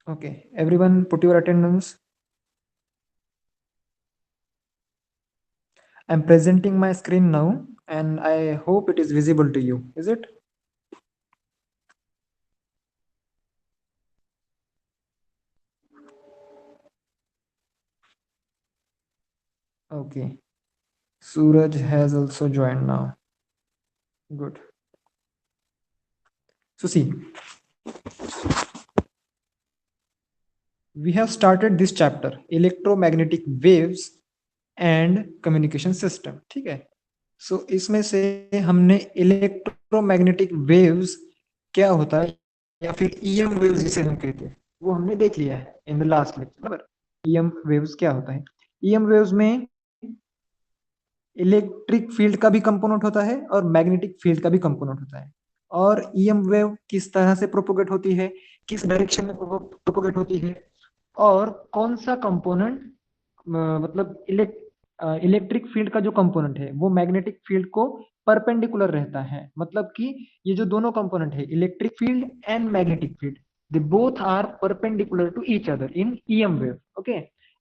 Okay, everyone put your attendance. I'm presenting my screen now and I hope it is visible to you. Is it? Okay. Suraj has also joined now. Good. So see, we have started this chapter, electromagnetic waves and communication system. ठीक है? So इसमें से हमने electromagnetic waves क्या होता है या फिर ईएम वेव्स जिसे हम कहते हैं वो हमने देख लिया है इन द लास्ट लेक्चर बराबर. ईएम वेव्स क्या होता है? ईएम वेव्स में इलेक्ट्रिक फील्ड का भी कंपोनेंट होता है और मैग्नेटिक फील्ड का भी कंपोनेंट होता है. और ईएम वेव किस तरह से प्रोपोगेट होती है, किस डायरेक्शन में प्रोपोगेट होती है, और कौन सा कंपोनेंट मतलब इलेक्ट्रिक फील्ड का जो कंपोनेंट है वो मैग्नेटिक फील्ड को परपेंडिकुलर रहता है. मतलब कि ये जो दोनों कंपोनेंट है electric field and magnetic field, they both are perpendicular to each other in EM wave. Okay,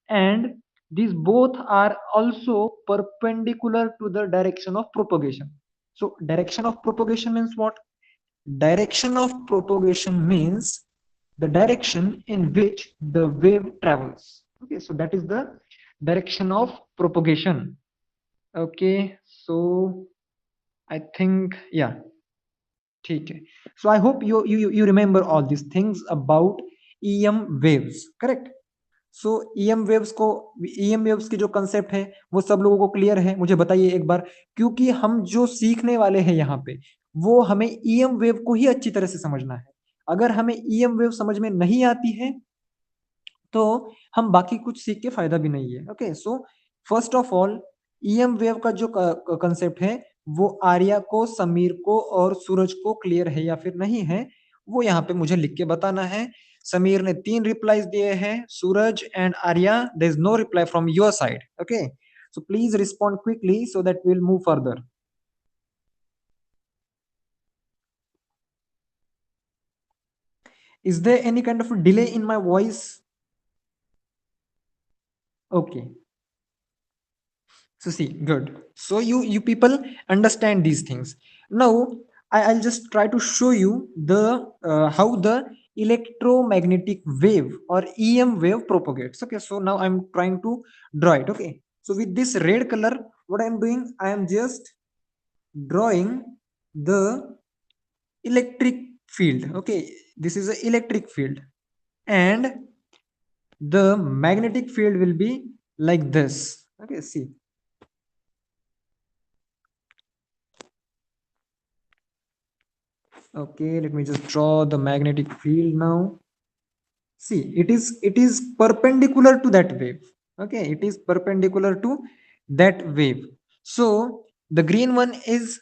and these both are also perpendicular to the direction of propagation. So direction of propagation means what? Direction of propagation means the direction in which the wave travels. Okay, so that is the direction of propagation. Okay, so I think, yeah, ठीक है. So I hope you remember all these things about EM waves, correct? So EM waves को, EM waves की जो concept है वो सब लोगों को क्लियर है? मुझे बताइए एक बार, क्योंकि हम जो सीखने वाले हैं यहाँ पे वो हमें ईएम वेव को ही अच्छी तरह से समझना है. अगर हमें ईएम वेव समझ में नहीं आती है तो हम बाकी कुछ सीख के फायदा भी नहीं है. Okay, so first of all EM wave का जो कंसेप्ट है वो आर्या को, समीर को और सूरज को क्लियर है या फिर नहीं है, वो यहाँ पे मुझे लिख के बताना है. समीर ने 3 रिप्लाईज दिए हैं. Suraj and Arya, there is no reply from your side. Okay, so please respond quickly so that we will move further. Is there any kind of a delay in my voice? Okay. So see, good. So you people understand these things. Now I'll just try to show you the how the electromagnetic wave or EM wave propagates. Okay, so now I'm trying to draw it. Okay, so with this red color, what I'm doing, I am just drawing the electric field. Okay, this is an electric field, and the magnetic field will be like this. Okay, see. Okay, let me just draw the magnetic field now. See, it is perpendicular to that wave. Okay, it is perpendicular to that wave. So the green one is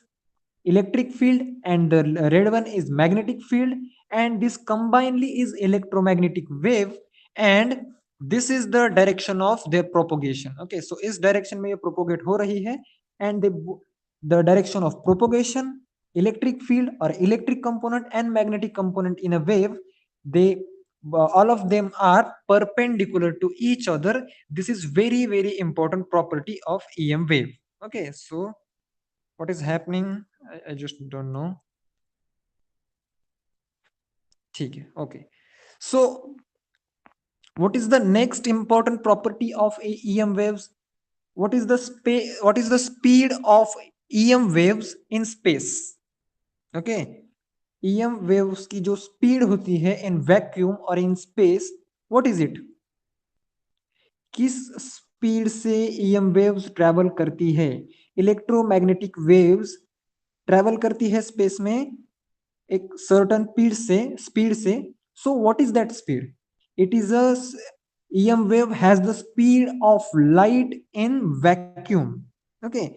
electric field and the red one is magnetic field, and this combinedly is electromagnetic wave, and this is the direction of their propagation. Okay, so इस direction में ये propagate हो रही है, and the direction of propagation, electric field or electric component and magnetic component in a wave, they all of them are perpendicular to each other. This is very very important property of EM wave. Okay, so what is happening, I just don't know. ठीक है. Okay, so what is the next important property of EM waves? What is the speed of EM waves in space? Okay, EM waves की जो speed होती है in vacuum और in space, what is it? किस speed से EM waves travel करती है? Electromagnetic waves travel करती है स्पेस में एक सर्टन स्पीड से. So what is that speed? It is a EM wave has the speed of light in vacuum. Okay,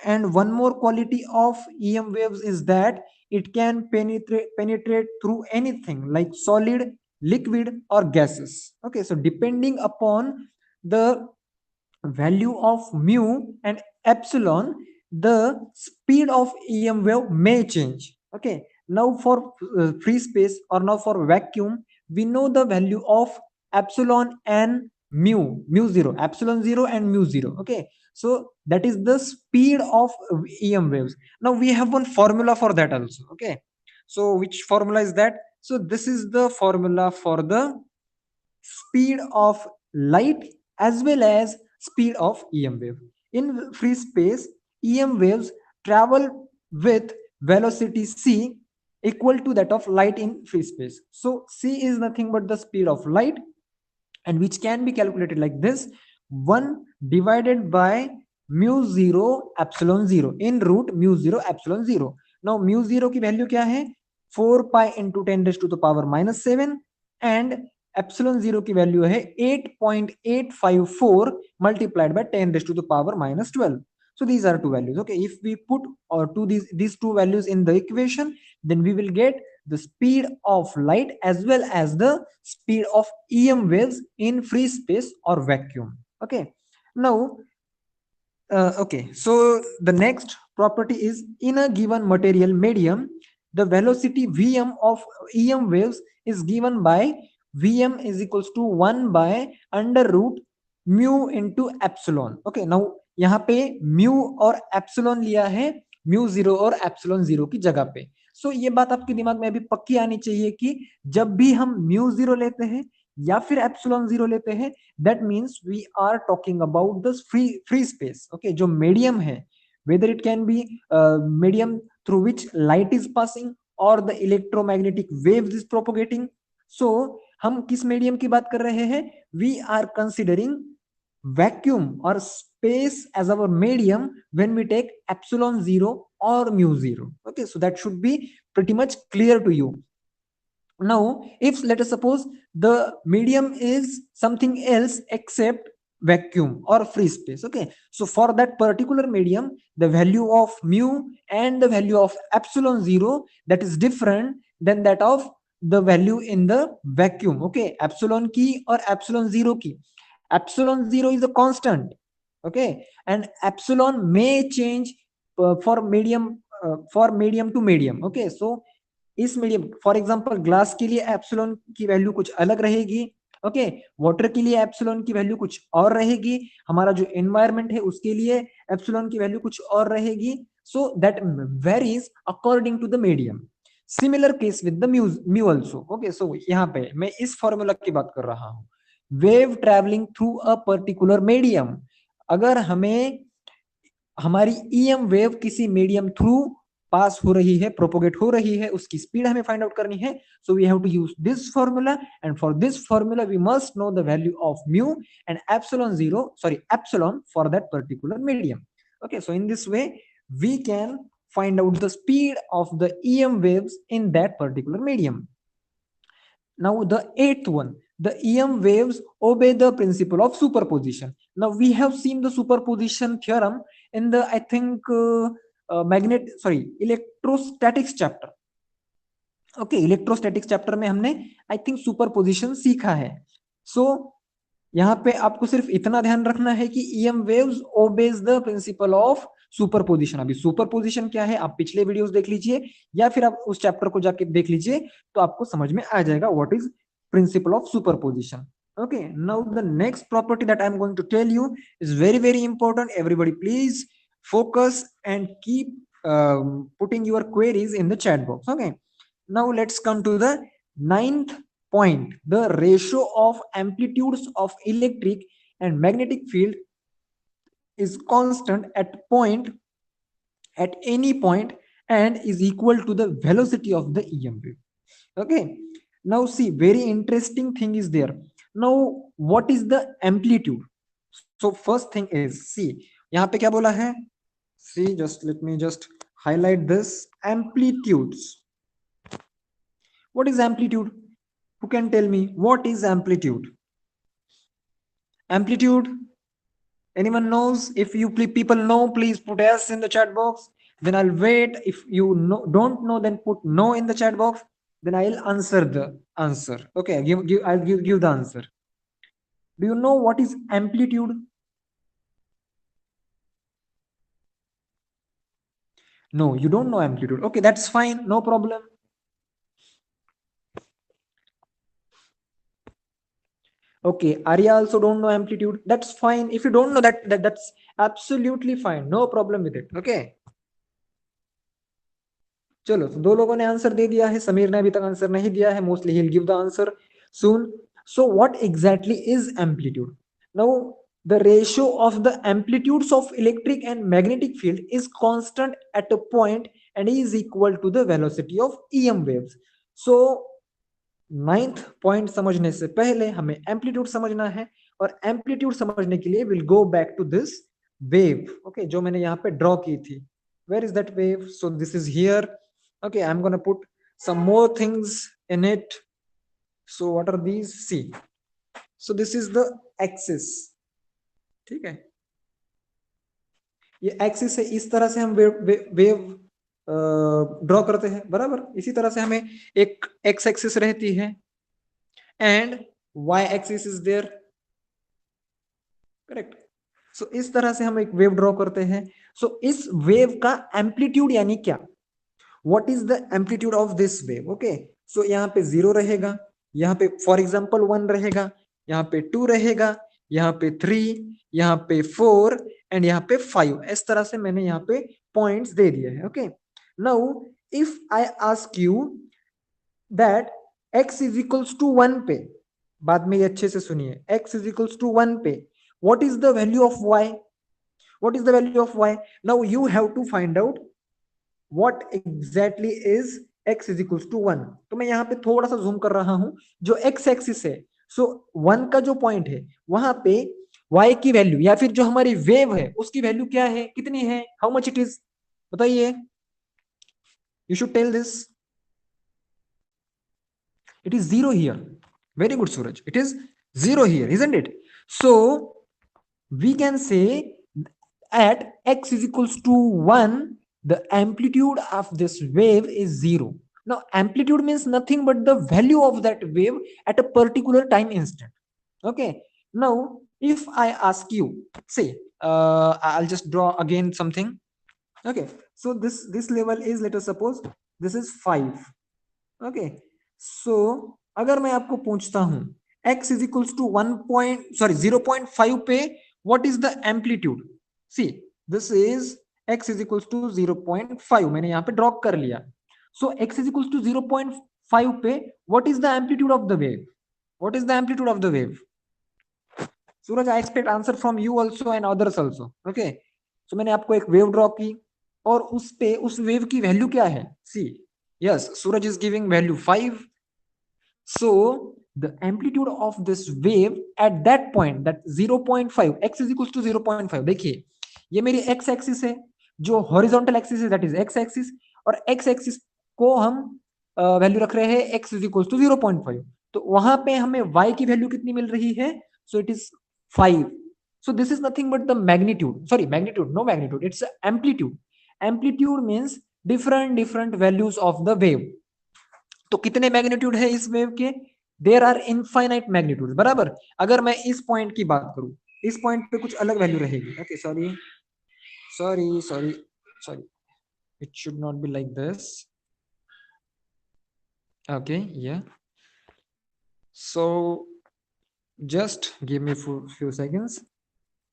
and one more quality of EM waves is that it can penetrate through anything like solid, liquid or gases. Okay, so depending upon the value of mu and epsilon, the speed of EM wave may change. Okay, now for free space or now for vacuum, we know the value of epsilon and mu 0, epsilon 0 and mu 0. Okay, so that is the speed of EM waves. Now we have one formula for that also. Okay, so which formula is that? So this is the formula for the speed of light as well as speed of EM wave. In free space, EM waves travel with velocity c equal to that of light in free space. So c is nothing but the speed of light, and which can be calculated like this: 1 divided by mu 0 epsilon 0 in root mu 0 epsilon 0. Now mu 0 की value क्या है? 4 pi into 10 raised to the power minus 7, and epsilon 0 की value है 8.854 multiplied by 10 raised to the power minus 12. So these are two values. Okay, if we put these two values in the equation, then we will get the speed of light as well as the speed of EM waves in free space or vacuum. Okay, now okay, so the next property is, in a given material medium, the velocity Vm of EM waves is given by Vm is equals to 1 by under root mu into epsilon. Okay, now यहाँ पे mu और epsilon लिया है mu 0 और epsilon 0 की जगह पे. सो ये बात आपके दिमाग में अभी पक्की आनी चाहिए कि जब भी हम mu 0 लेते हैं या फिर epsilon 0 लेते हैं, that means we are talking about the free space. Okay, जो medium है, whether it can be medium through which light is passing or the electromagnetic waves is propagating. So हम किस medium की बात कर रहे हैं? We are considering vacuum or space as our medium when we take epsilon 0 or mu 0. Okay, so that should be pretty much clear to you. Now if let us suppose the medium is something else except vacuum or free space. Okay, so for that particular medium, the value of mu and the value of epsilon 0, that is different than that of the value in the vacuum. Okay, epsilon key or epsilon 0 key. Epsilon 0 is a constant. Okay, and epsilon may change for medium to medium. Okay, so इस medium, for example glass के लिए epsilon की value कुछ अलग रहेगी. Okay, water के लिए epsilon की वैल्यू कुछ और रहेगी. हमारा जो एनवायरनमेंट है उसके लिए एप्सिलॉन की वैल्यू कुछ और रहेगी. So that varies according to the medium. Similar case with the mu also. Okay, so यहाँ पे मैं इस फॉर्मूला की बात कर रहा हूँ. Wave travelling through a particular medium, अगर हमें हमारी ईएम वेव किसी मीडियम थ्रू पास हो रही है, प्रोपोगेट हो रही है, उसकी स्पीड हमें फाइंड आउट करनी है. So we have to use this formula, and for this formula we must know the value of mu and epsilon for that particular medium. Okay, so in this way we can find out the speed of the EM waves in that particular medium. Now the eighth one, the EM waves obey the principle of superposition. Now we have seen the superposition theorem in the I think electrostatics chapter. Okay, electrostatics chapter में हमने I think superposition सीखा है. सो यहाँ पे आपको सिर्फ इतना ध्यान रखना है कि EM waves obeys the principle of superposition. अभी सुपरपोजिशन क्या है आप पिछले वीडियोस देख लीजिए या फिर आप उस चैप्टर को जाके देख लीजिए, तो आपको समझ में आ जाएगा what is principle of superposition. Okay, now the next property that I'm going to tell you is very very important. Everybody please focus and keep putting your queries in the chat box. Okay, now let's come to the ninth point. The ratio of amplitudes of electric and magnetic field is constant at any point and is equal to the velocity of the EM wave. Okay, now see, very interesting thing is there. Now what is the amplitude? So first thing is, see यहाँ पे क्या बोला है. See, just let me just highlight this. Amplitudes. What is amplitude? Who can tell me what is amplitude? Amplitude, anyone knows? If you people know, please put S in the chat box. Then I'll wait. If you don't know, then put no in the chat box. Then I'll answer the answer. Okay, I'll give the answer. Do you know what is amplitude? No, you don't know amplitude. Okay, that's fine, no problem. Okay, Arya also don't know amplitude. That's fine. If you don't know that's absolutely fine. No problem with it. Okay. चलो, तो दो लोगों ने answer दे दिया है, समीर ने अभी तक आंसर नहीं दिया है, mostly he'll give the answer soon. So what exactly is amplitude? Now the ratio of the amplitudes of electric and magnetic field is constant at a point and is equal to the velocity of EM waves. So ninth point समझने से पहले हमें amplitude समझना है, और amplitude समझने के लिए will go back to this wave, okay, जो मैंने यहाँ पे ड्रॉ की थी. Where is that wave? So this is here. Okay, I am gonna put some more things in it. So what are these? See, so this is the axis. ठीक है, ये axis है. इस तरह से हम वेव ड्रॉ करते हैं, बराबर. इसी तरह से हमें एक एक्स एक्सिस रहती है and Y axis is there, correct. So इस तरह से हम एक वेव ड्रॉ करते हैं. सो इस वेव का एम्पलीट्यूड यानी क्या? What is the amplitude of this wave? Okay, so यहाँ पे 0 रहेगा, यहाँ पे फॉर एग्जाम्पल 1 रहेगा, यहाँ पे 2 रहेगा, यहाँ पे 3, यहाँ पे 4 एंड यहाँ पे 5. इस तरह से मैंने यहाँ पे पॉइंट्स दे दिए हैं. Okay, now if I ask you that x is equals to 1 पे, बाद में ये अच्छे से सुनिए, x इज इक्वल्स टू 1 पे, what is the value of y? What is the value of y? Now you have to find out what exactly is x is equals to 1. तो मैं यहाँ पे थोड़ा सा जूम कर रहा हूं. जो x एक्सिस है, सो 1 का जो पॉइंट है वहां पे y की वैल्यू या फिर जो हमारी वेव है उसकी वैल्यू क्या है, कितनी है, हाउ मच इट इज, बताइए. You should tell this. It is 0 here. Very good, Suraj. It is 0 here, isn't it? So we can say at x is equals to 1, the amplitude of this wave is 0. Now amplitude means nothing but the value of that wave at a particular time instant. Okay, now if I ask you, say I'll just draw again something. Okay, so this level is, let us suppose this is 5. Okay, so अगर मैं आपको पूछता हूं x is equals to 0.5 पे what is the amplitude? See, this is x is equals to 0.5. मैंने यहाँ पे drop कर लिया. So x is equals to 0.5 पे what is the amplitude of the wave? What is the amplitude of the wave? Suraj, I expect answer from you also and others also. Okay, so मैंने आपको एक wave draw की और उस पे उस wave की वैल्यू क्या है? See, yes, Suraj is giving value 5. So the amplitude of this wave at that point, that 0.5, x is equals to 0.5. देखिए, ये मेरी x एक्सिस है, जो हॉरिजॉन्टल एक्सिस है दैट इज x एक्सिस, और x एक्सिस को हम वैल्यू रख रहे हैं x इज इक्वल्स टू 0.5. तो वहां पे हमें y की वैल्यू कितनी मिल रही है? So it is 5. So this is nothing but the magnitude, sorry, magnitude, no magnitude, it's amplitude. Amplitude means different values of the wave. तो कितने मैग्नीट्यूड है इस वेव के? देयर आर इनफाइनाइट मैग्नीट्यूड, बराबर. अगर मैं इस पॉइंट की बात करूं, इस पॉइंट पे कुछ अलग वैल्यू रहेगी. Okay, sorry sorry sorry sorry, it should not be like this. Okay, या, so just give me few seconds.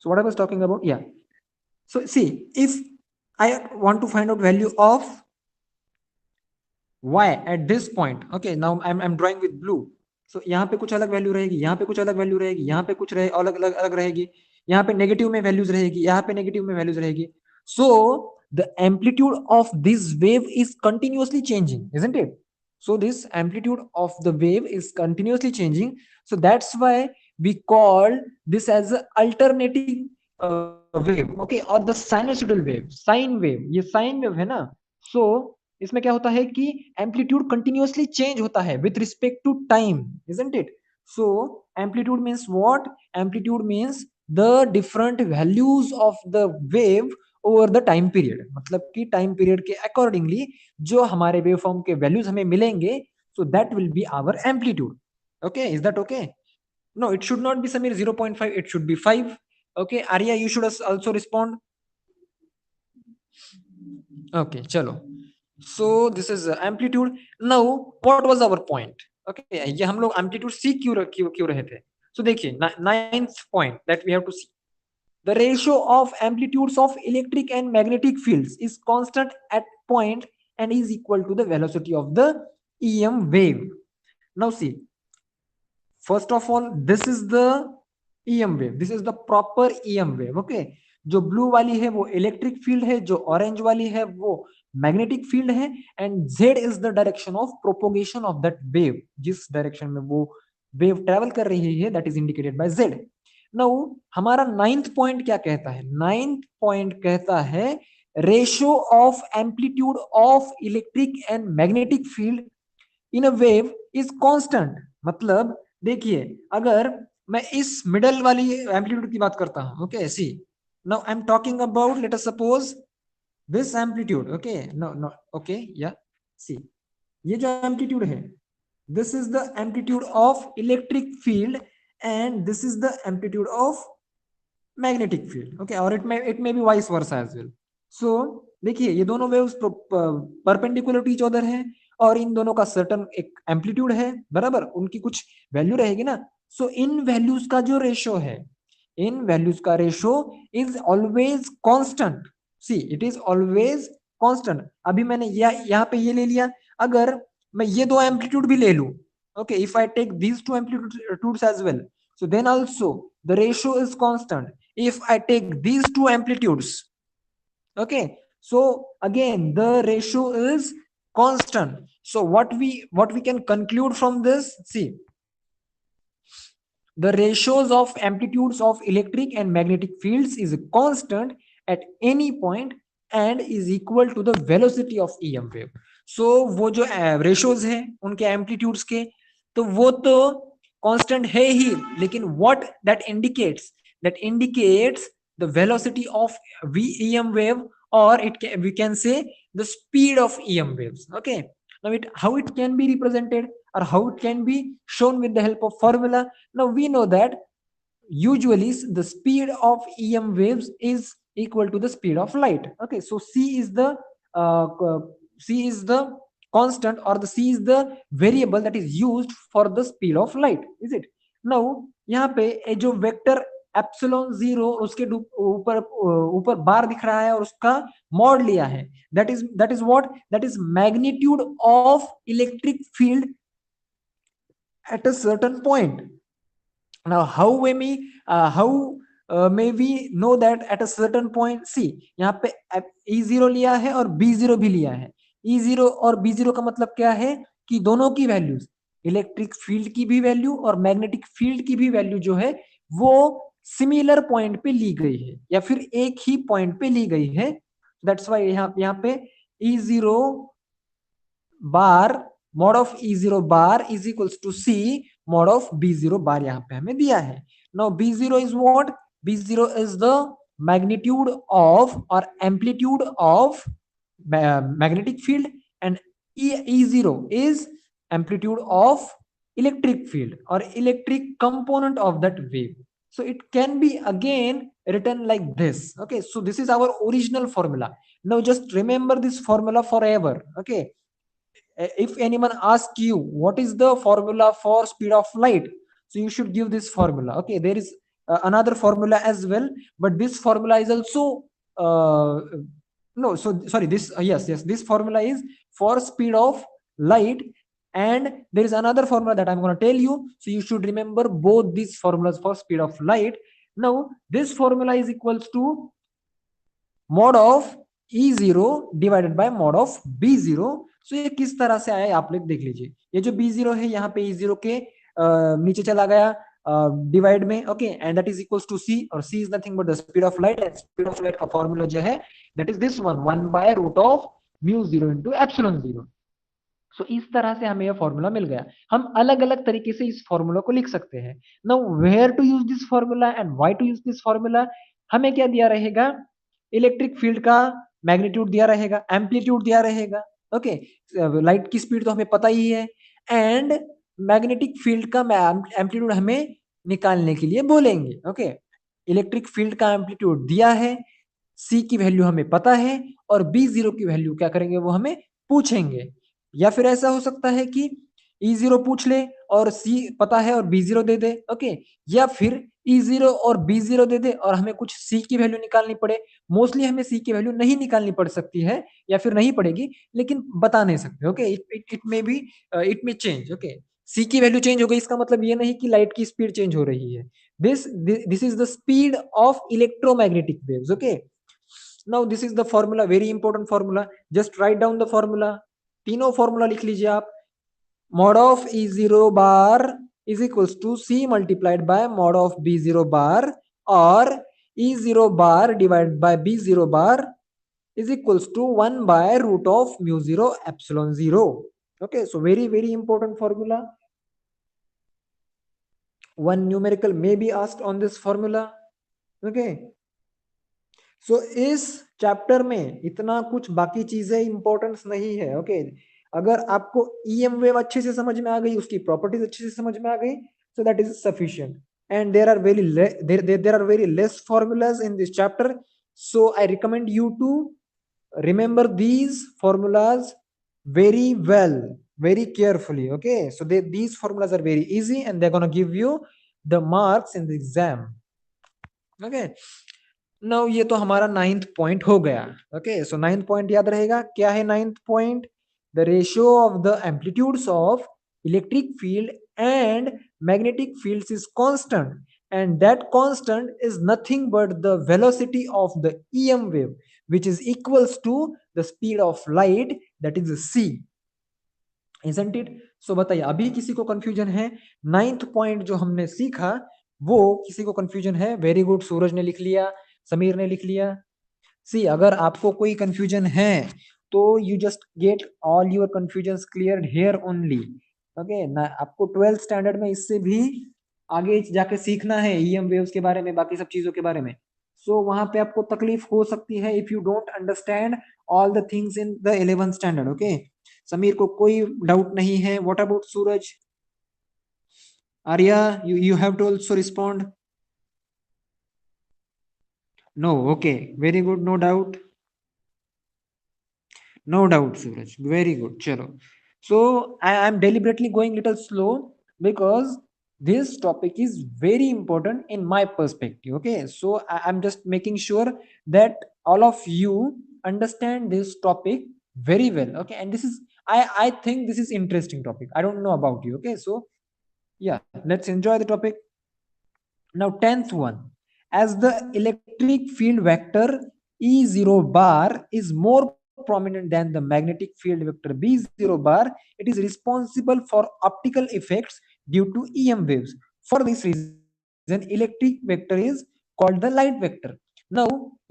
So what I was talking about, yeah, so see, if I want to find out value of y at this point, okay, now I'm drawing with blue. So यहाँ पे कुछ अलग value रहेगी, यहाँ पे कुछ अलग value रहेगी, यहाँ पे कुछ अलग अलग अलग रहेगी, यहाँ पे नेगेटिव में वैल्यूज रहेगी, यहाँ पे नेगेटिव में वैल्यूज रहेगी. So the amplitude of this wave is continuously changing, isn't it? So this amplitude of the wave is continuously changing. So that's why we call this as a alternating wave, okay, or the sinusoidal wave, sine wave. ये sine wave है ना. So इसमें क्या होता है कि amplitude continuously change होता है with respect to time, isn't it? So amplitude means what? Amplitude means the different values of the wave over the time period. मतलब कि टाइम पीरियड के अकॉर्डिंगली जो हमारे वेव फॉर्म के वैल्यूज हमें मिलेंगे, so that will be our amplitude. Okay, is that okay? No, it should not be Sameer 0.5, it should be 5. Okay, Arya, you should also respond. Okay, चलो. So this is amplitude. Now what was our point? Okay, ये हम लोग amplitude C क्यों रहे थे? So देखिए ninth point that we have to see, the ratio of amplitudes of electric and magnetic fields is constant at point and is equal to the velocity of the EM wave. Now see, first of all, this is the EM wave, this is the proper EM wave. Okay, जो blue वाली है वो electric field है, जो orange वाली है वो magnetic field है, and z is the direction of propagation of that wave, जिस डायरेक्शन में वो वेव ट्रेवल कर रही है, that is indicated by z. Now हमारा नाइन्थ पॉइंट क्या कहता है? नाइन्थ पॉइंट कहता है ratio of amplitude of electric and magnetic field in a wave is constant. मतलब देखिए, अगर मैं इस मिडल वाली एम्पलीट्यूड की बात करता हूं, okay see, now I am talking about, let us suppose this amplitude, okay no no okay या सी, ये जो एम्पलीट्यूड है, this is the amplitude of electric field and this is the amplitude of magnetic field. Okay, or it may be vice versa as well. So देखिए, ये दोनों waves perpendicular to each other है और इन दोनों का certain एक amplitude है, बराबर, उनकी कुछ वैल्यू रहेगी ना. सो इन वैल्यूज का जो रेशो है, इन वैल्यूज का ratio is always constant. See, it is always constant. अभी मैंने यहाँ पे ये ले लिया, अगर मैं ये दो एम्पलीट्यूड भी ले लूं, okay, if I take these two amplitudes as well, so then also the ratio is constant. If I take these two amplitudes, okay, so again the ratio is constant. So what we can conclude from this, see, the ratios of amplitudes of electric and magnetic fields is constant at any point and is equal to the velocity of EM wave. So वो जो ratios हैं उनके amplitudes के, तो वो तो constant है ही, लेकिन what that indicates the velocity of EM wave, or we can say the speed of EM waves. Okay, now how it can be represented or how it can be shown with the help of formula. Now we know that usually the speed of EM waves is equal to the speed of light. Okay, so c is the constant, or the c is the variable that is used for the speed of light, is it? Now यहाँ पे जो vector epsilon zero, उसके ऊपर ऊपर बार दिख रहा है और उसका मॉड लिया है, that is what, that is magnitude of electric field at a certain point. Now how may we know that at a certain point? See, यहाँ पे E0 लिया है और B0 भी लिया है. E0 और B0 का मतलब क्या है कि दोनों की वैल्यूज, इलेक्ट्रिक फील्ड की भी वैल्यू और मैग्नेटिक फील्ड की भी वैल्यू जो है वो सिमिलर पॉइंट पे ली गई है या फिर एक ही पॉइंट पे ली गई है. दैट्स वाई यहाँ पे E0 bar mod of E0 bar is equals to C mod of B0 bar यहाँ पे हमें दिया है. Now B0 is what? B0 is the magnitude of or amplitude of magnetic field, and E0 is amplitude of electric field or electric component of that wave. So it can be again written like this. Okay, so this is our original formula. Now just remember this formula forever. Okay, if anyone asks you what is the formula for speed of light, so you should give this formula. Okay, there is another formula as well, but this formula is also no, so sorry, this yes, this formula is for speed of light, and there is another formula that I'm going to tell you, so you should remember both these formulas for speed of light. Now this formula is equals to mod of E0 divided by mod of B0. सो ये किस तरह से आया आप लोग देख लीजिए. ये जो B0 है यहाँ पे E0 के नीचे चला गया डिवाइड में. Okay, and that is equals to C, और C is nothing but the speed of light, and speed of light का फॉर्मूला जो है that is this one, 1/√μ0 into epsilon 0. So इस तरह से हमें यह फॉर्मूला मिल गया. हम अलग अलग तरीके से इस फॉर्मूला को लिख सकते हैं. Now where to use this formula and why to use this formula. हमें क्या दिया रहेगा? इलेक्ट्रिक फील्ड का मैग्नीट्यूड दिया रहेगा, एम्पलीट्यूड दिया रहेगा. ओके, लाइट की स्पीड तो हमें पता ही है, एंड मैग्नेटिक फील्ड का एम्पलीट्यूड हमें निकालने के लिए बोलेंगे. ओके, इलेक्ट्रिक फील्ड का एम्पलीट्यूड दिया है, सी की वैल्यू हमें पता है, और B0 की वैल्यू क्या करेंगे वो हमें पूछेंगे. या फिर ऐसा हो सकता है कि E0 पूछ ले और C पता है और B0 दे दे, ओके, या फिर E0 और B0 दे दे और हमें कुछ C की वैल्यू निकालनी पड़े। मोस्टली हमें C की वैल्यू नहीं निकालनी पड़ सकती है या फिर नहीं पड़ेगी, लेकिन बता नहीं सकते, okay, it may be, it may change, okay. C की वैल्यू चेंज हो गई, इसका मतलब ये नहीं कि लाइट की स्पीड चेंज हो रही है। This is the speed of electromagnetic waves, okay. Now this is the formula, very important formula, just write down the formula. तीनों फॉर्मूला लिख लीजिए आप। mod of E0 bar is equals to C multiplied by mod of B0 bar, or E0 bar divided by B0 bar is equals to 1 by root of mu 0 epsilon 0. Okay, so very important formula. One numerical may be asked on this formula. Okay, so इस chapter में इतना कुछ बाकी चीजें importance नहीं है, okay. अगर आपको ईएम वेव अच्छे से समझ में आ गई, उसकी प्रॉपर्टीज अच्छे से समझ में आ गई, so that is sufficient. And there are very less formulas in this chapter, so I recommend you to remember these formulas very well, very carefully, okay. So these formulas are very easy and they're going to give you the marks in the exam, okay. Now ये तो हमारा 9th point हो गया, okay. सो 9th point याद रहेगा, क्या है 9th point? The ratio of the amplitudes of electric field and magnetic fields is constant, and that constant is nothing but the velocity of the EM wave, which is equals to the speed of light, that is c, isn't it? So बताइए, अभी किसी को confusion है? 9th point जो हमने सीखा वो किसी को कंफ्यूजन है? वेरी गुड, सूरज ने लिख लिया, समीर ने लिख लिया। सी, अगर आपको कोई कंफ्यूजन है तो you just get all your confusion clear here only, okay ना। आपको 12th स्टैंडर्ड में इससे भी आगे जाके सीखना है ईएम वेव्स के बारे में, बाकी सब चीजों के बारे में। सो वहां पे आपको तकलीफ हो सकती है if you don't understand all the things in the 11th standard, okay. Sameer को कोई डाउट नहीं है? What about Suraj? Arya, you have to also respond. No, okay, very good, no doubt. No doubt, Suraj. Very good. Chalo. So I am deliberately going little slow because this topic is very important in my perspective. Okay. So I'm just making sure that all of you understand this topic very well. Okay. And this is, I think this is interesting topic. I don't know about you. Okay. So yeah, let's enjoy the topic. Now 10th one. As the electric field vector E0 bar is more prominent than the magnetic field vector B0 bar, it is responsible for optical effects due to EM waves. For this reason, electric vector is called the light vector. Now,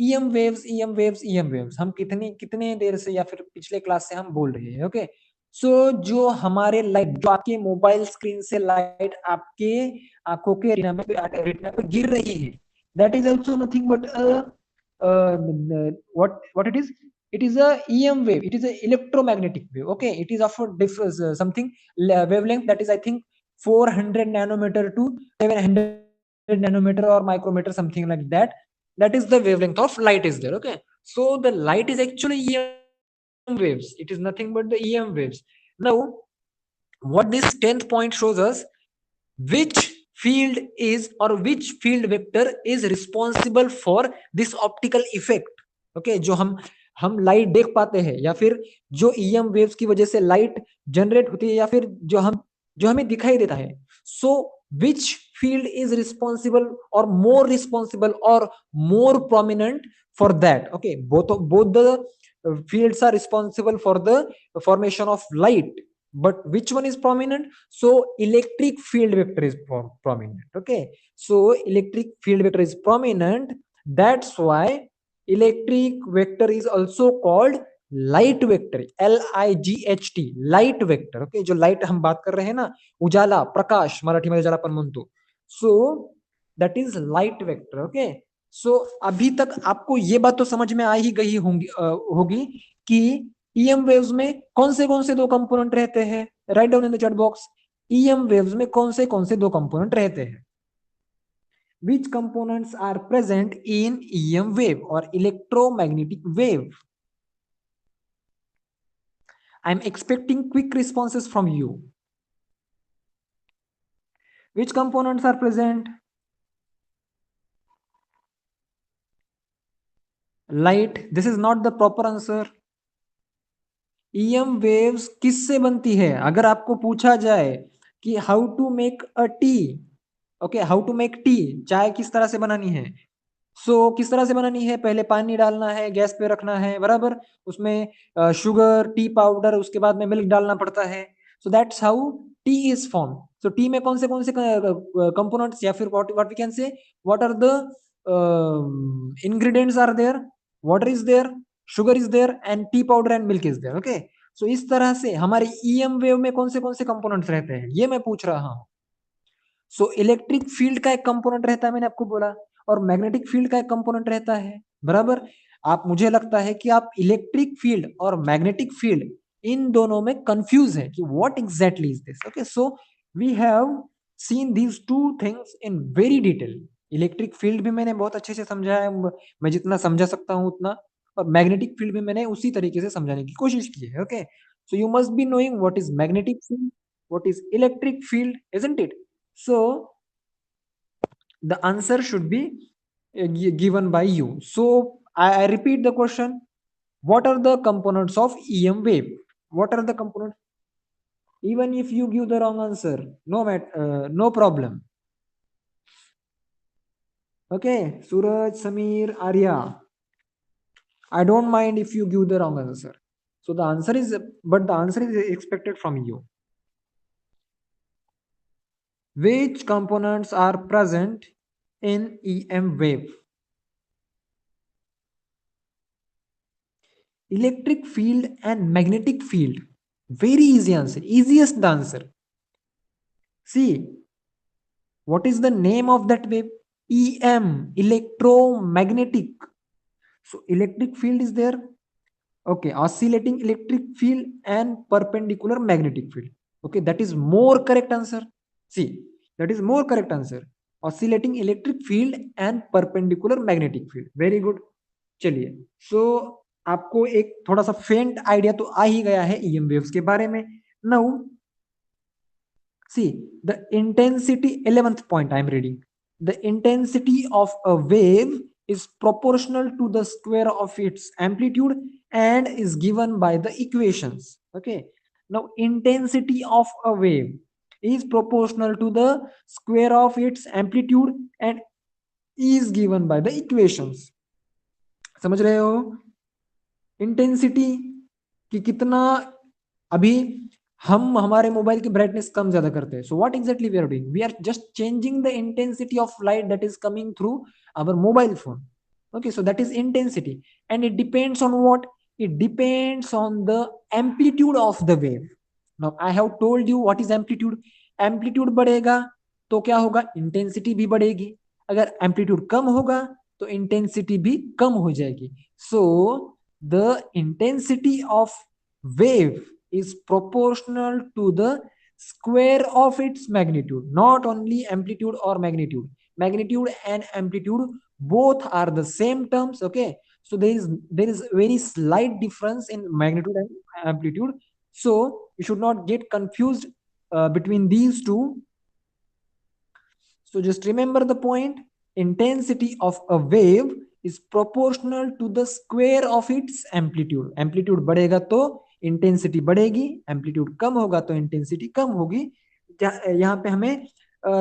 EM waves, EM waves, EM waves, हम कितने देर से या फिर पिछले class से हम बोल रहे हैं, ओके। सो जो हमारे लाइट, जो आपके मोबाइल स्क्रीन से लाइट आपके आंखों के रेटिना पे गिर रही है, that is also nothing but what it is? It is a EM wave. It is a electromagnetic wave. Okay, it is of a difference, something wavelength, that is I think 400 nanometer to 700 nanometer or micrometer, something like that. That is the wavelength of light is there. Okay, so the light is actually EM waves. It is nothing but the EM waves. Now, what this 10th point shows us, which field is or which field vector is responsible for this optical effect, okay, जो हम light देख पाते हैं या फिर जो EM waves की वजह से लाइट जनरेट होती है या फिर जो हमें दिखाई देता है। सो which field is responsible or more responsible or more prominent for that? Okay, both the fields are responsible for the formation of light, but which one is prominent? So electric field vector is prominent, okay. So electric field vector is prominent, that's why electric vector is also called light vector, LIGHT, light vector, okay. जो light हम बात कर रहे हैं ना, उजाला, प्रकाश, मराठी में उजाला पण म्हणतो, so that is light vector, okay. So अभी तक आपको ये बात तो समझ में आ ही गई होगी कि ईएम वेव्स में कौन से दो कंपोनेंट रहते हैं? Write down in the chat box, EM waves में कौन से दो कंपोनेंट रहते हैं? Which components are present in EM wave or electromagnetic wave? I'm expecting quick responses from you. Which components are present? Light. This is not the proper answer. EM waves किससे बनती है? अगर आपको पूछा जाए कि how to make a tea, okay, how to make tea, चाय किस तरह से बनानी है, किस तरह से बनानी है? पहले पानी डालना है, गैस पे रखना है, बराबर, उसमें शुगर, टी पाउडर, उसके बाद में मिल्क डालना पड़ता है। So that's how tea is form. So tea में कौन से कंपोनेंट्स, या फिर what we can say, what are the ingredients are there? Water is there, sugar is there, and tea powder and milk is there. Okay, so इस तरह से हमारे EM wave में कौन से कंपोनेंट्स रहते हैं, ये मैं पूछ रहा हूँ। सो इलेक्ट्रिक फील्ड का एक कंपोनेंट रहता है, मैंने आपको बोला, और मैग्नेटिक फील्ड का एक कंपोनेंट रहता है, बराबर। आप, मुझे लगता है कि आप इलेक्ट्रिक फील्ड और मैग्नेटिक फील्ड इन दोनों में कंफ्यूज है कि what exactly is this. Okay, so we have seen these two things in very detail. Electric field भी मैंने बहुत अच्छे से समझा है, मैं जितना समझा सकता हूं उतना, और मैग्नेटिक फील्ड भी मैंने उसी तरीके से समझाने की कोशिश की है। Okay, so you must be knowing what is magnetic field, what is electric field, isn't it? So the answer should be given by you. So I repeat the question. What are the components of EM wave? What are the components? Even if you give the wrong answer, no problem. Okay, Suraj, Samir, Arya, I don't mind if you give the wrong answer. So the answer is, but the answer is expected from you. Which components are present in EM wave? Electric field and magnetic field. Very easy answer, easiest the answer. See, what is the name of that wave? EM, electromagnetic. So electric field is there. Okay, oscillating electric field and perpendicular magnetic field. Okay, that is more correct answer. See, that is more correct answer. Oscillating electric field and perpendicular magnetic field. Very good. चलिए, सो आपको एक थोड़ा सा फेंट idea तो आ ही गया है EM waves के बारे में। Now see the intensity, 11th point I am reading. The intensity of a wave is proportional to the square of its amplitude and is given by the equations. Okay, now intensity of a wave is proportional to the square of its amplitude and is given by the equations. समझ रहे हो? Intensity कि कितना, अभी हम हमारे mobile की brightness कम ज्यादा करते हैं, so what exactly we are doing, we are just changing the intensity of light that is coming through our mobile phone. Okay, so that is intensity, and it depends on what? It depends on the amplitude of the wave. Now I have told you what is amplitude. Amplitude बढ़ेगा तो क्या होगा? Intensity भी बढ़ेगी. अगर amplitude कम होगा तो intensity भी कम हो जाएगी. सो the intensity of wave is proportional to the square of its magnitude, not only amplitude or magnitude. Magnitude and amplitude both are the same terms. Okay, so there is very slight difference in magnitude and amplitude, so you should not get confused between these two. So just remember the point. Intensity of a wave is proportional to the square of its amplitude. Amplitude बढ़ेगा तो intensity बढ़ेगी, amplitude कम होगा तो intensity कम होगी. यहाँ पे हमें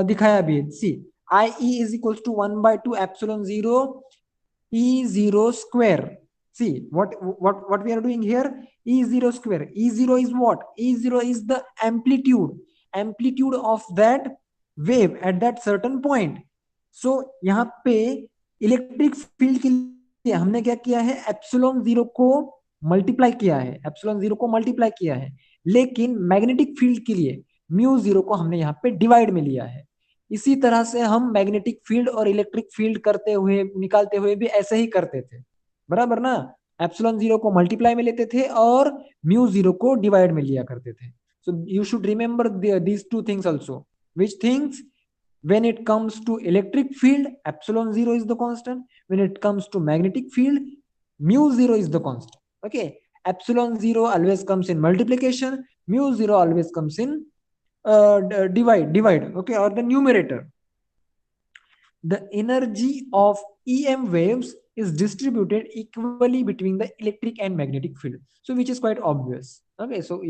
दिखाया भी है. See, I E is equal to 1/2 epsilon 0 E0 square. See what we are doing here. E0 square. E0 is what? E0 is the amplitude of that wave at that certain point. So यहाँ पे electric field के लिए हमने क्या किया है? Epsilon 0 को multiply किया है, एप्सिलॉन 0 को मल्टीप्लाई किया है. लेकिन मैग्नेटिक फील्ड के लिए म्यू 0 को हमने यहाँ पे डिवाइड में लिया है. इसी तरह से हम मैग्नेटिक फील्ड और इलेक्ट्रिक फील्ड करते हुए, निकालते हुए भी ऐसे ही करते थे, बराबर ना? एप्सिलॉन 0 को मल्टीप्लाई में लेते थे और म्यू 0 को डिवाइड में लिया करते थे. सो you should remember these two things also. Which things? when it comes to electric field, epsilon 0 is the constant. When it comes to magnetic field, mu 0 is the constant. Okay, epsilon 0 always comes in multiplication, mu 0 always comes in divide, okay, or the numerator, the energy of EM waves is distributed equally between the electric and magnetic field. So which is quite obvious. Okay, so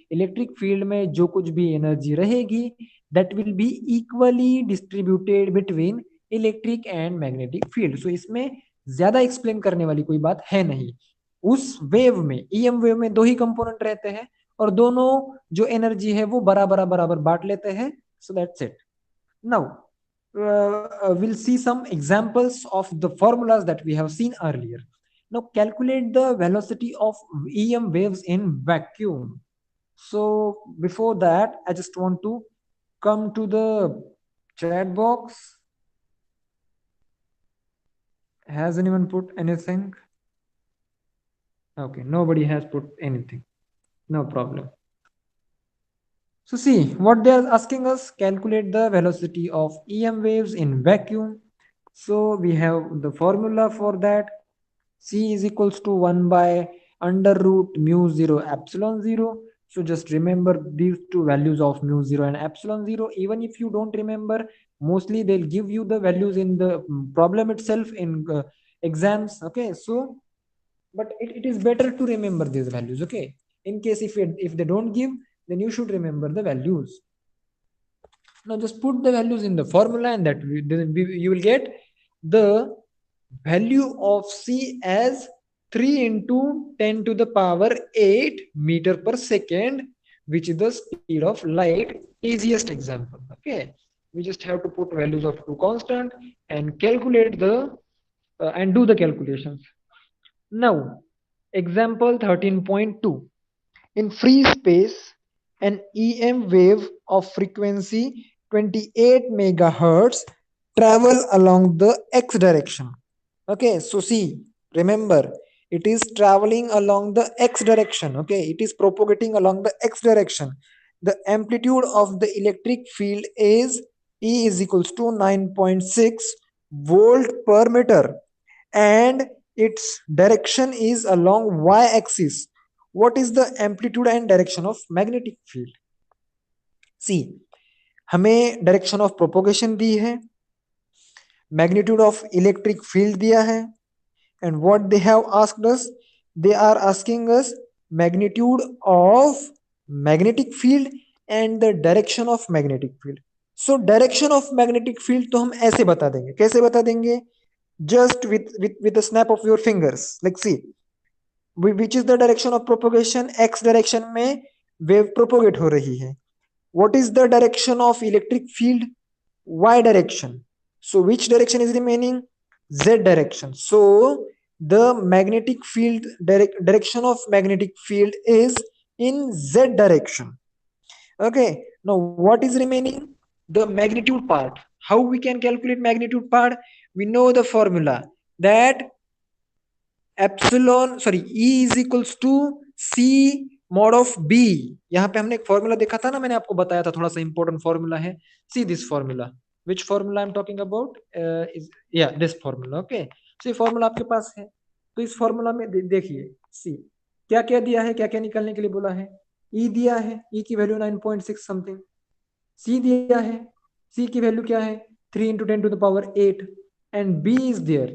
electric field में जो कुछ भी energy रहेगी, that will be equally distributed between electric and magnetic field. So इसमें ज्यादा explain करने वाली कोई बात है नहीं. उस वेव में, EM वेव में दो ही कंपोनेंट रहते हैं और दोनों जो एनर्जी है वो बराबर बराबर बांट लेते हैं. So that's it. Now we'll see some examples of the formulas that we have seen earlier. Now calculate the velocity of EM waves in vacuum. So before that, I just want to come to the chat box. Has anyone put anything? Okay, nobody has put anything. No problem. So see, what they are asking us, calculate the velocity of EM waves in vacuum. So we have the formula for that. C is equals to 1 by under root mu 0 epsilon 0. So just remember these two values of mu 0 and epsilon 0. Even if you don't remember, mostly they'll give you the values in the problem itself in exams. Okay, so but it is better to remember these values. Okay, in case if they don't give, then you should remember the values. Now just put the values in the formula, and that you will get the value of C as 3 into 10 to the power 8 meter per second, which is the speed of light. Easiest example. Okay, we just have to put values of two constant and calculate the and do the calculations. Now example 13.2. In free space, an EM wave of frequency 28 megahertz travel along the x direction. Okay, so see, remember, it is traveling along the x direction. Okay, it is propagating along the x direction. The amplitude of the electric field is E is equals to 9.6 volt per meter, and its direction is along y axis. What is the amplitude and direction of magnetic field? See, हमें direction of propagation दी है, magnitude of electric field दिया है, and what they have asked us, they are asking us magnitude of magnetic field and the direction of magnetic field. So direction of magnetic field तो हम ऐसे बता देंगे. कैसे बता देंगे? Just with a snap of your fingers. Like see, which is the direction of propagation? X direction में wave propagate हो रही है. What is the direction of electric field? Y direction. So which direction is remaining? Z direction. So the magnetic field direction of magnetic field is in Z direction. Okay, now what is remaining? The magnitude part. How we can calculate magnitude part? We know the formula that epsilon sorry E is equals to C mod of B. यहाँ पे हमने एक formula देखा था ना, मैंने आपको बताया था, थोड़ा सा इंपॉर्टेंट फॉर्मूला है. See this formula. Which formula I am talking about? या दिस फॉर्मूला. ओके, सो ये फॉर्मूला आपके पास है. तो इस फॉर्मूला में देखिए सी क्या क्या दिया है, क्या क्या निकालने के लिए बोला है. E दिया है, E की वैल्यू 9.6 समथिंग. C दिया है, C की वैल्यू क्या है? 3 into 10 to the power 8. And B is there.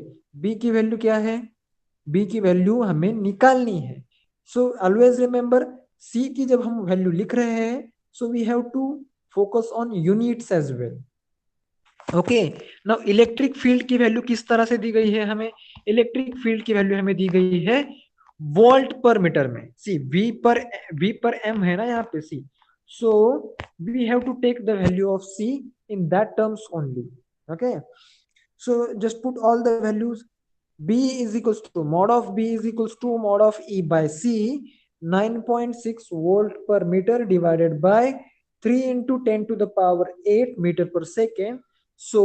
B की वैल्यू क्या है? B की वैल्यू हमें निकालनी है. सो ऑलवेज रिमेंबर, C की जब हम वैल्यू लिख रहे हैं, so we have to focus on units as well. Okay, now electric field की वैल्यू किस तरह से दी गई है हमें? इलेक्ट्रिक फील्ड की वैल्यू हमें दी गई है वोल्ट पर मीटर में. सी V पर M है ना यहाँ पे C. So we have to take the value of C in that terms only. Okay, so just put all the values. B is equals to mod of B is equals to mod of E by C, 9.6 volt per meter divided by 3 into 10 to the power 8 meter per second. So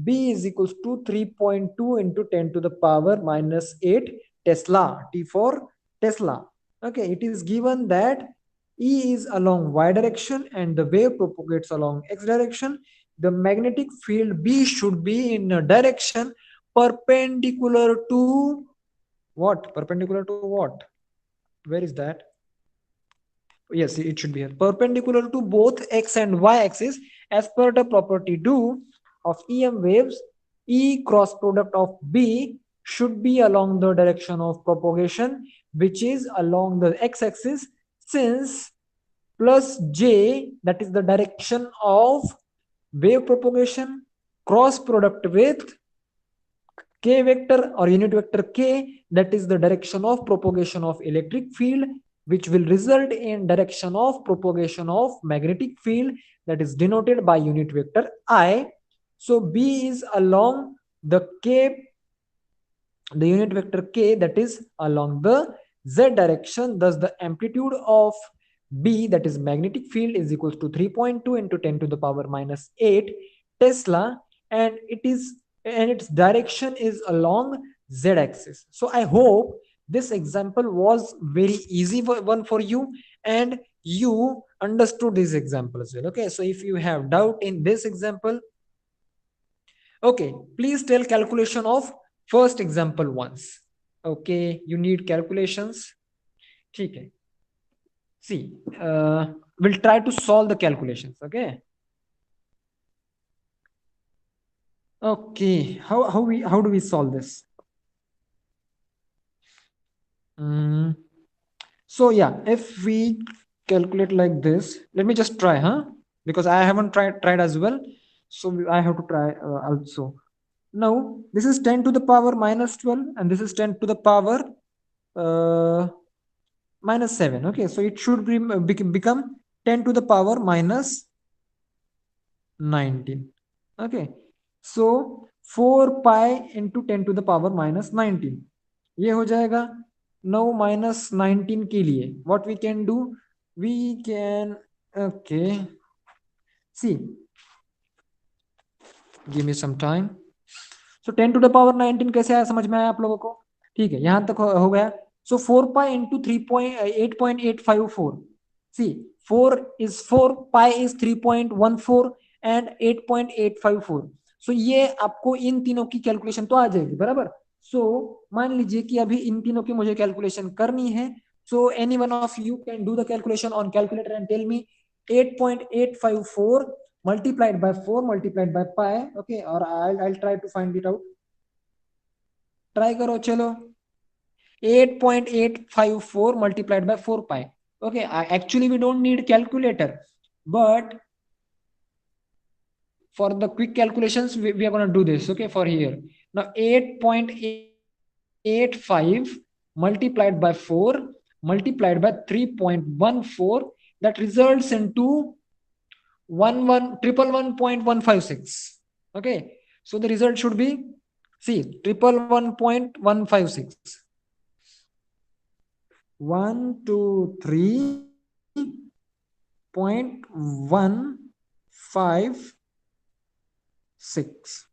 B is equals to 3.2 into 10 to the power minus 8 Tesla. T for Tesla. Okay, it is given that E is along y direction and the wave propagates along x direction. The magnetic field B should be in a direction perpendicular to what? Perpendicular to what? Where is that? yes, it should be here, perpendicular to both x and y axis as per the property 2 of EM waves, E cross product of B should be along the direction of propagation, which is along the x axis, since plus J, that is the direction of wave propagation, cross product with k vector or unit vector k, that is the direction of propagation of electric field, which will result in direction of propagation of magnetic field, that is denoted by unit vector I. So B is along the unit vector k, that is along the z direction. Thus the amplitude of B, that is magnetic field, is equals to 3.2 into 10 to the power minus 8 Tesla, and its direction is along z axis. So I hope this example was very easy one for you, and you understood this example as well. Okay, so if you have doubt in this example, okay, please tell calculation of first example once. Okay, you need calculations. Okay. See, we'll try to solve the calculations. Okay. Okay. How do we solve this? Mm. So yeah, if we calculate like this, let me just try, huh? Because I haven't tried as well, so I have to try also. Now this is 10 to the power minus 12, and this is 10 to the power uh, minus 7. Okay, so it should become 10 to the power minus 19. Okay, so 4 pi into 10 to the power minus 19 ये हो जाएगा. Now minus 19 के लिए what we can do, we can, okay, see, give me some time. So 10 to the power 19 कैसे आया, समझ में आया आप लोगों को? ठीक है, यहां तक हो गया. So 4 pi into 8.854. See, 4 is 4, pi is 3.14 and 8.854. So ये आपको इन तीनों की कैलकुलेशन तो आ जाएगी बराबर. So मान लीजिए कि अभी इन तीनों की मुझे कैलकुलेशन करनी है. So any one of you can do the calculation on calculator and tell me 8.854 multiplied by 4 multiplied by pi. Okay, or I'll try to find it out. Try करो चलो. 8.854 multiplied by 4 pi. Okay, actually we don't need calculator, but for the quick calculations we are going to do this. Okay, for here now 8.85 multiplied by 4 multiplied by 3.14, that results into 111.156. Okay, so the result should be, see, 111.156. 123.156.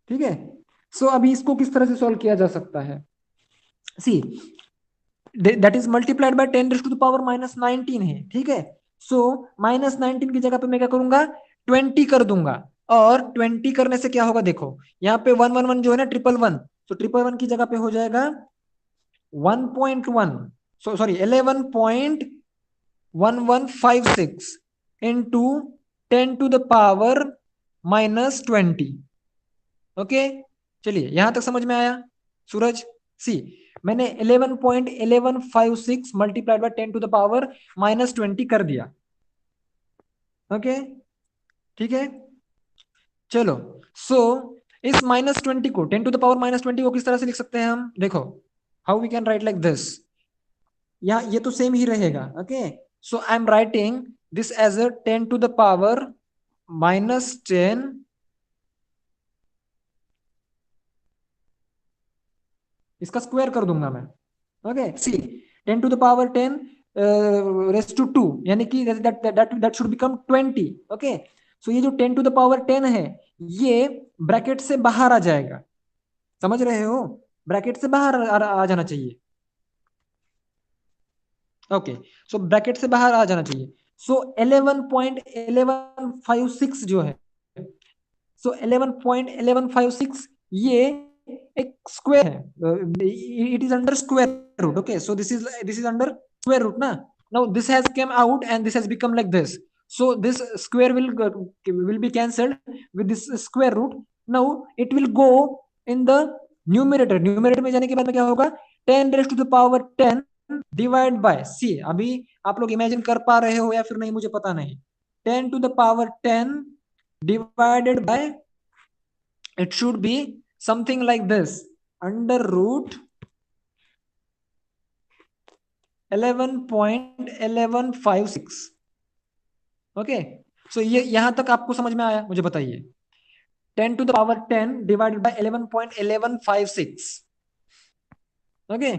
ठीक है. सो अभी इसको किस तरह से solve किया जा सकता है? See, that is multiplied by 10 to the power minus 19 है. ठीक है, सो माइनस 19 की जगह पे मैं क्या करूंगा, 20 कर दूंगा. और 20 करने से क्या होगा, देखो यहाँ पे 111 जो है ना, 111, तो 111 की जगह पे हो जाएगा 1.1, so sorry 11.1156 into 10 to the power minus 20. Okay, चलिए यहां तक समझ में आया सूरज? सी, मैंने 11.1156 multiplied by 10 to the power minus 20 कर दिया. ओके, ठीक है, चलो. सो इस माइनस 20 को, 10 टू द पावर माइनस 20 को किस तरह से लिख सकते हैं हम? देखो, how we can write like this. या ये तो सेम ही रहेगा. Okay, so I am writing this as a 10 to the power minus 10 इसका स्क्वायर कर दूंगा मैं. Okay, see, 10 to the power 10 raise to 2, यानी कि that should become 20. Okay, so ये जो 10 टू द पावर 10 है, ये ब्रैकेट से बाहर आ जाएगा. समझ रहे हो? ब्रैकेट से बाहर आ जाना चाहिए. ओके, सो ब्रैकेट से बाहर आ जाना चाहिए. सो 11.1156 जो है, सो 11.1156 ये एक स्क्वायर है. It is under square root. Okay, so this is under square root ना. Now this has come out and this has become like this. So this square will be cancelled with this square root. Now it will go in the numerator. Numerator में जाने के बाद में क्या होगा, 10 raised to the power 10 divide by C. अभी आप लोग इमेजिन कर पा रहे हो या फिर नहीं मुझे पता नहीं. 10 to the power 10 divided by, it should be something like this, under root 11.1156. Okay, so ये यहां तक आपको समझ में आया, मुझे बताइए. 10 to the power 10 divided by 11.1156. Okay,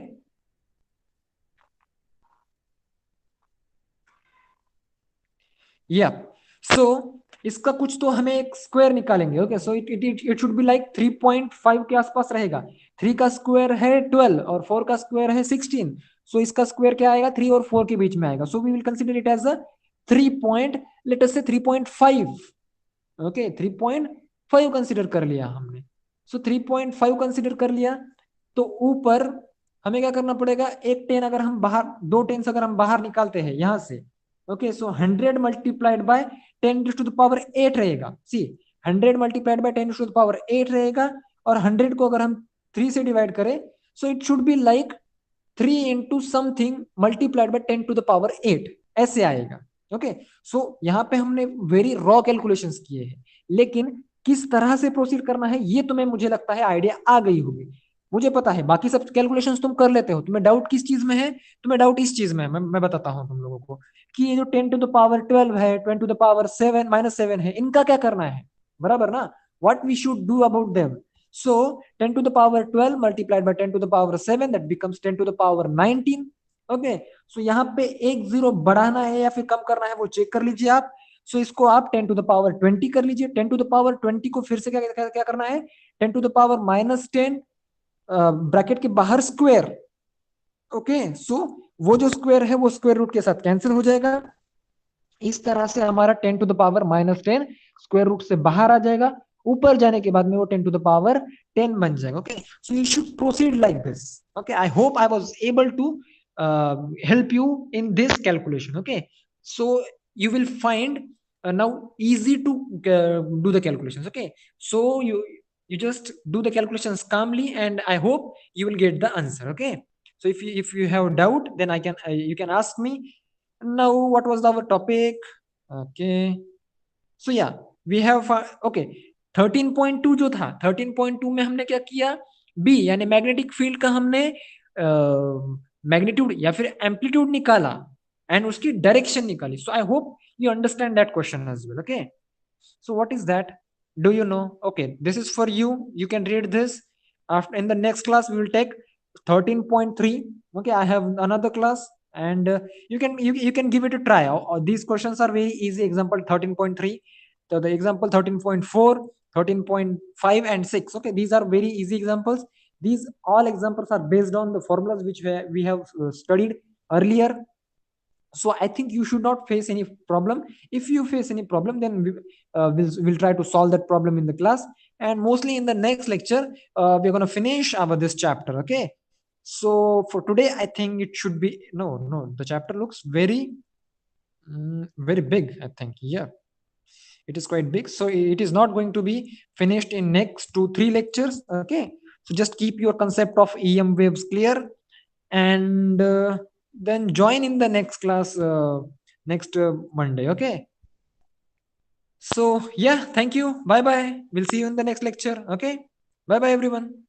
या सो इसका कुछ तो हमें एक स्क्वायर निकालेंगे. Okay, so it should be like 3.5 के आसपास रहेगा. 3 का स्क्वायर है 12 और 4 का स्क्वायर है 16. सो इसका स्क्वायर क्या आएगा, 3 और 4 के बीच में आएगा. So we will consider it as a 3 point, let us say 3.5. Okay, 3.5 consider कर लिया हमने. सो 3.5 कंसीडर कर लिया. तो ऊपर हमें क्या करना पड़ेगा, एक 10 अगर हम बाहर, 2 10 अगर हम बाहर निकालते हैं यहां से. Okay, so 100 multiplied by 10 to the power 8 रहेगा. सी, 100 multiplied by 10 to the power 8 रहेगा. और 100 को अगर हम 3 से डिवाइड करें, so it should be like 3 into something multiplied by 10 to the power 8, ऐसे आएगा. ओके, सो यहाँ पे हमने वेरी रॉ कैलकुलेशंस किए हैं, लेकिन किस तरह से प्रोसीड करना है ये तुम्हें मुझे लगता है आइडिया आ गई होगी. मुझे पता है बाकी सब कैलकुलेशंस तुम कर लेते हो. तुम्हें डाउट किस चीज में है, तुम्हें डाउट इस चीज में है. मैं बताता हूँ तुम लोगों को कि ये जो 10 to the power 12 है, 10 to the power 7 है, इनका क्या करना है, बराबर ना. What we should do about them. So 10 to the power 12 multiplied by 10 to the power 7, that becomes 10 to the power 19. Okay, so यहाँ पे एक जीरो बढ़ाना है या फिर कम करना है वो चेक कर लीजिए आप. सो इसको आप 10 to the power 20 कर लीजिए. 10 to the power 20 को फिर से क्या क्या, क्या करना है, 10 to the power -10 ब्रैकेट के बाहर स्क्वायर. ओके, सो वो जो स्क्वायर है वो स्क्वायर रूट के साथ कैंसिल हो जाएगा. इस तरह से हमारा 10 to the power -10 square root से बाहर आ जाएगा. ऊपर जाने के बाद में वो 10 to the power 10 बन जाएगा. Okay, so you should proceed like this. Okay, I hope I was able to help you in this calculation. Okay, so you will find now easy to do the calculations. Okay, so you just do the calculations calmly and I hope you will get the answer. Okay, so if you have doubt, then I can you can ask me. Now what was our topic? Okay, so yeah, we have okay, 13.2 जो था, 13.2 में हमने क्या किया, B यानी magnetic field का हमने magnitude या फिर एम्पलीट्यूड निकाला एंड उसकी डायरेक्शन निकाली. So I hope you understand that question as well. Okay, so what is that, do you know? Okay, this is for you, you can read this. After, in the next class we will take 13.3. Okay, I have another class and you can give it a try. These questions are very easy. Example 13.3, so the example 13.4, 13.5 and 6. Okay, these are very easy examples. These all examples are based on the formulas which we have studied earlier. So I think you should not face any problem. If you face any problem, then we'll try to solve that problem in the class. And mostly in the next lecture, we're going to finish our this chapter. Okay, so for today I think it should be, no, the chapter looks very very big, I think. Yeah, it is quite big, so it is not going to be finished in next 2-3 lectures. Okay, so just keep your concept of EM waves clear and then join in the next class next Monday. Okay, so yeah, thank you, bye bye, we'll see you in the next lecture. Okay, bye bye everyone.